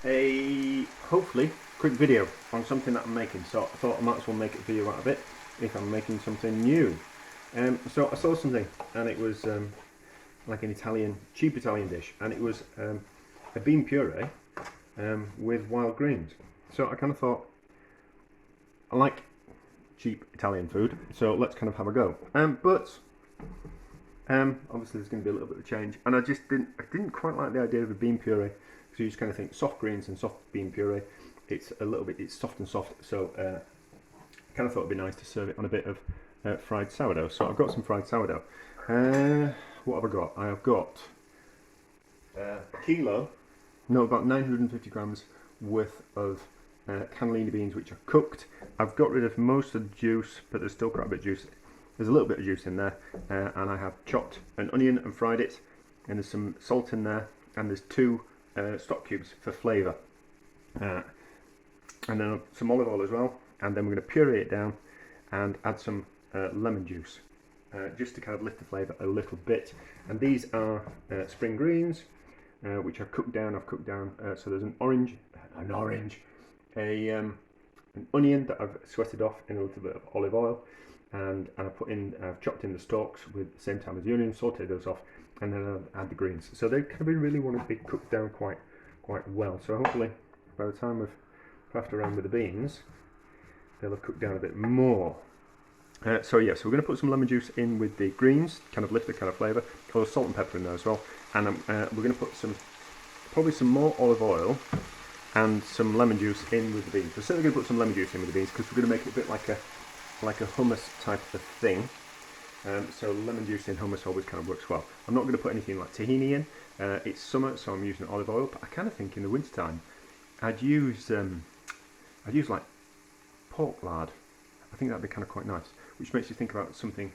a hopefully quick video on something that I'm making. So I thought I might as well make a video out of it if I'm making something new. So I saw something and it was like an cheap Italian dish, and it was a bean puree with wild greens. So I kind of thought, I like cheap Italian food, so let's kind of have a go. But obviously there's going to be a little bit of change, and I didn't quite like the idea of a bean puree, because you just kind of think soft greens and soft bean puree. It's soft and soft, so kind of thought it'd be nice to serve it on a bit of fried sourdough. So I've got some fried sourdough. What have I got? I have got about 950 grams worth of cannellini beans, which are cooked. I've got rid of most of the juice, but there's still quite a bit of juice. There's a little bit of juice in there, and I have chopped an onion and fried it, and there's some salt in there, and there's 2 stock cubes for flavour, and then some olive oil as well, and then we're going to puree it down and add some lemon juice, just to kind of lift the flavour a little bit. And these are spring greens, which I've cooked down. So there's an onion that I've sweated off in a little bit of olive oil, and I've chopped in the stalks with the same time as the onion, sauteed those off, and then I'll add the greens. So they kind of really want to be cooked down quite well. So hopefully by the time we've faffed around with the beans, they'll have cooked down a bit more. So we're going to put some lemon juice in with the greens, kind of lift the kind of flavour. A little salt and pepper in there as well, and we're going to put probably some more olive oil and some lemon juice in with the beans. We're certainly going to put some lemon juice in with the beans, because we're going to make it a bit like a hummus type of thing. So lemon juice in hummus always kind of works well. I'm not going to put anything like tahini in. It's summer, so I'm using olive oil. But I kind of think in the winter time, I'd use like pork lard. I think that'd be kind of quite nice. Which makes you think about something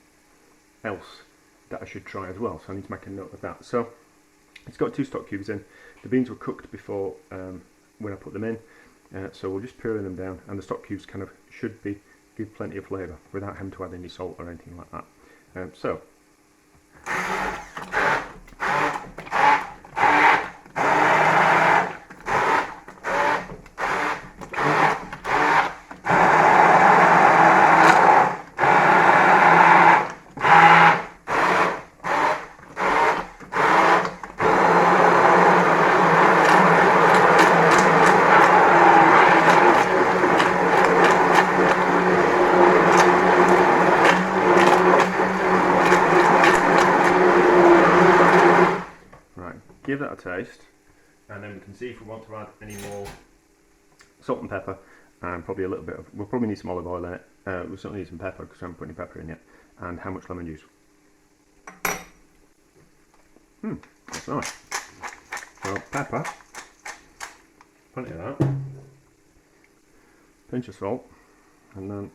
else that I should try as well. So I need to make a note of that. So it's got 2 stock cubes in. The beans were cooked before when I put them in. So we'll just puree them down, and the stock cubes kind of should give plenty of flavour without having to add any salt or anything like that. Give that a taste, and then we can see if we want to add any more salt and pepper, and probably a little bit we'll probably need some olive oil in it. We'll certainly need some pepper, because I haven't put any pepper in yet, and how much lemon juice. That's nice. So pepper, plenty of that, pinch of salt, and then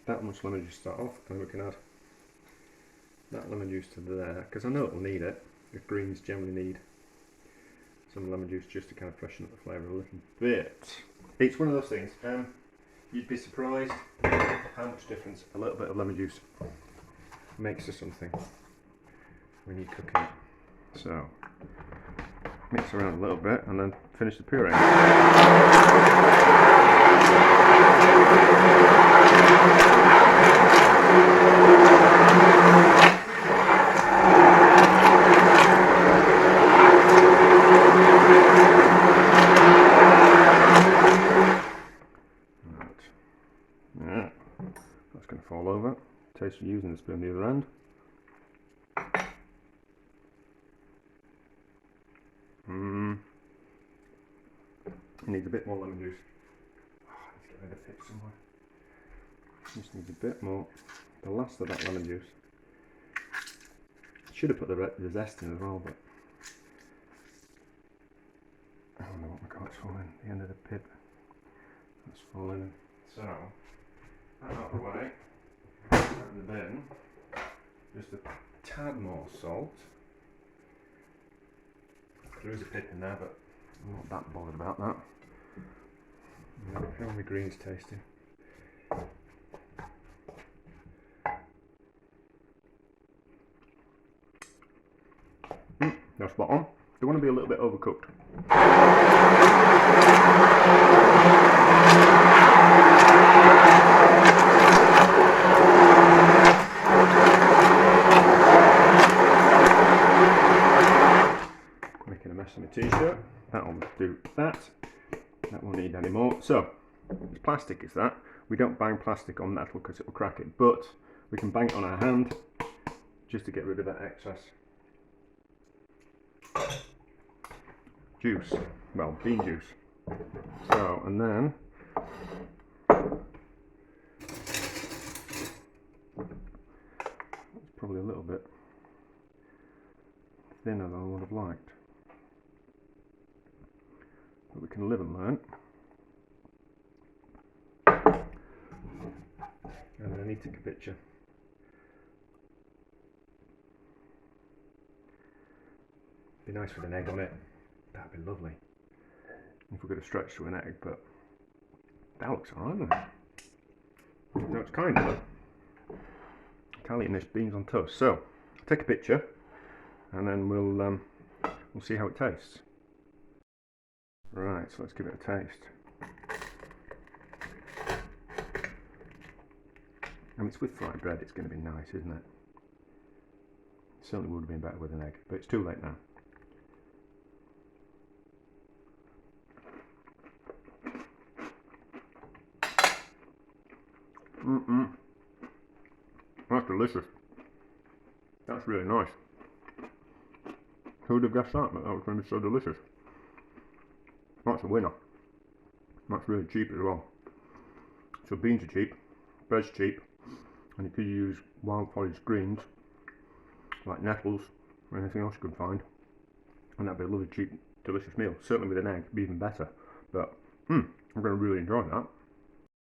that much lemon juice to start off, and we can add that lemon juice to there, because I know it'll need it. The greens generally need some lemon juice just to kind of freshen up the flavour a little bit. It's one of those things, you'd be surprised how much difference a little bit of lemon juice makes to something when you're cooking it. So mix around a little bit and then finish the puree. That's going to fall over. Taste of using the spoon the other end. It needs a bit more lemon juice. Let's get rid of it somewhere. Just needs a bit more. The last of that lemon juice. Should have put the zest in as well, but I don't know what my cork's falling. The end of the pip. That's falling. So that out of the way. Out in the bin. Just a tad more salt. There is a pip in there, but I'm not that bothered about that. How are the greens tasting? They're spot on. They want to be a little bit overcooked. Making a mess of my t-shirt. That'll do that. That won't need any more. So, it's plastic is that. We don't bang plastic on metal because it will crack it, but we can bang it on our hand just to get rid of that excess juice. Well, bean juice. So, and then it's probably a little bit thinner than I would have liked. But we can live and learn. And I need to take a picture. Be nice with an egg on it. That'd be lovely. If we're going to stretch to an egg, but that looks alright, doesn't it? No, it's kind of Italianish beans on toast. So, take a picture, and then we'll see how it tastes. Right, so let's give it a taste. And it's with fried bread, it's going to be nice, isn't it? It certainly would have been better with an egg, but it's too late now. That's delicious. That's really nice. Who would have guessed that was going to be so delicious? That's a winner. That's really cheap as well. So beans are cheap, bread's cheap, and you could use wild foraged greens like nettles or anything else you can find, and that'd be a lovely cheap delicious meal. Certainly with an egg it'd be even better, but I'm going to really enjoy that.